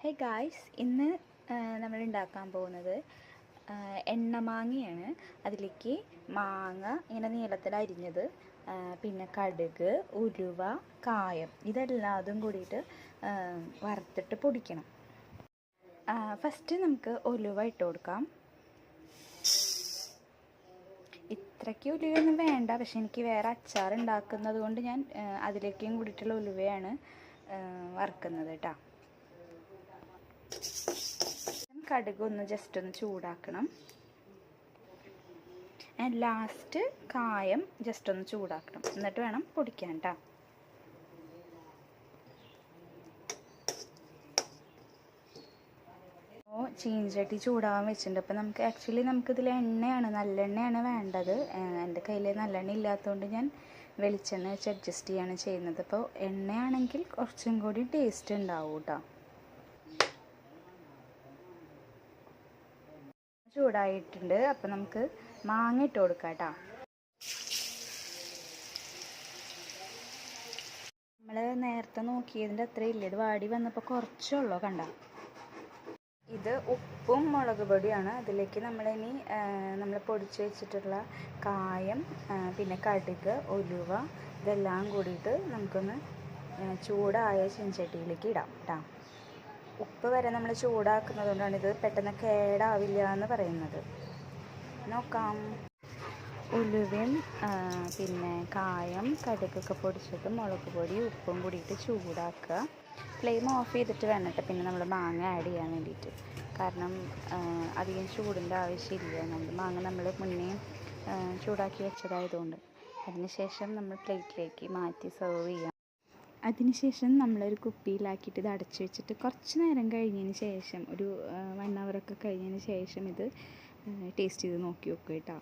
Hey guys, ഇന്ന് നമ്മൾ ഉണ്ടാക്കാൻ പോകുന്നത് എണ്ണമാങ്ങയാണ്. അതിലേക്ക് മാങ്ങ ഇങ്ങനെ നീളത്തിൽ അരിഞ്ഞത്, പിന്നെ കടുക്, ഉലുവ, കായം ഇതെല്ലാതും കൂടിയിട്ട് വറുത്തിട്ട് പൊടിക്കണം. ഫസ്റ്റ് നമുക്ക് ഉലുവ ഇട്ട് കൊടുക്കാം. ഇത്രയ്ക്ക് ഉലുവയൊന്നും വേണ്ട, പക്ഷെ എനിക്ക് വേറെ അച്ചാർ ഉണ്ടാക്കുന്നത് കൊണ്ട് ഞാൻ അതിലേക്കും കൂടിയിട്ടുള്ള ഉലുവയാണ് വറുക്കുന്നത് കേട്ടോ. കടുക് ഒന്ന് ജസ്റ്റ് ഒന്ന് ചൂടാക്കണം. ലാസ്റ്റ് കായം ജസ്റ്റ് ഒന്ന് ചൂടാക്കണം, എന്നിട്ട് വേണം പൊടിക്കാൻ കേട്ടോ. അപ്പോൾ ചീനച്ചട്ടി ചൂടാവാൻ വെച്ചിട്ടുണ്ട്. അപ്പോൾ നമുക്കിതിൽ എണ്ണയാണ്, നല്ലെണ്ണയാണ് വേണ്ടത്. എൻ്റെ കയ്യിൽ നല്ലെണ്ണ ഇല്ലാത്തതുകൊണ്ട് ഞാൻ വെളിച്ചെണ്ണ വെച്ച് അഡ്ജസ്റ്റ് ചെയ്യാണ് ചെയ്യുന്നത്. അപ്പോൾ എണ്ണയാണെങ്കിൽ കുറച്ചും കൂടി ടേസ്റ്റ് ഉണ്ടാവും കേട്ടോ. ചൂടായിട്ടുണ്ട്. അപ്പോൾ നമുക്ക് മാങ്ങ ഇട്ട് കൊടുക്കാം കേട്ടോ. നമ്മൾ നേരത്തെ നോക്കിയതിൻ്റെ അത്ര ഇല്ല, ഇത് വാടി വന്നപ്പോൾ കുറച്ചുള്ളൂ കണ്ട. ഇത് ഉപ്പും മുളക് പൊടിയാണ്. അതിലേക്ക് നമ്മളിനി നമ്മൾ പൊടിച്ച് വെച്ചിട്ടുള്ള കായം, പിന്നെ കടുക്, ഉലുവ ഇതെല്ലാം കൂടിയിട്ട് നമുക്കൊന്ന് ചൂടായ ചീനച്ചട്ടിയിലേക്ക് ഇടാം കേട്ടോ. ഉപ്പ് വരെ നമ്മൾ ചൂടാക്കുന്നത് കൊണ്ടാണ് ഇത് പെട്ടെന്ന് കേടാവില്ല എന്ന് പറയുന്നത്. നോക്കാം. ഉലുവയും പിന്നെ കായം, കടുകൊക്കെ പൊടിച്ചത്, മുളക് പൊടി, ഉപ്പും കൂടിയിട്ട് ചൂടാക്കുക. ഫ്ലെയിം ഓഫ് ചെയ്തിട്ട് വേണം കേട്ടോ പിന്നെ നമ്മൾ മാങ്ങ ആഡ് ചെയ്യാൻ വേണ്ടിയിട്ട്. കാരണം അധികം ചൂടിൻ്റെ ആവശ്യമില്ല. മാങ്ങ നമ്മൾ മുന്നേ ചൂടാക്കി വെച്ചതായതുകൊണ്ട്. അതിനുശേഷം നമ്മൾ പ്ലേറ്റിലേക്ക് മാറ്റി സെർവ് ചെയ്യാം. അതിനുശേഷം നമ്മളൊരു കുപ്പിയിലാക്കിയിട്ട് ഇത് അടച്ചു വെച്ചിട്ട് കുറച്ച് നേരം കഴിഞ്ഞതിന് ശേഷം, ഒരു 1 hour കഴിഞ്ഞതിന് ശേഷം ഇത് ടേസ്റ്റ് ചെയ്ത് നോക്കി നോക്കുക കേട്ടോ.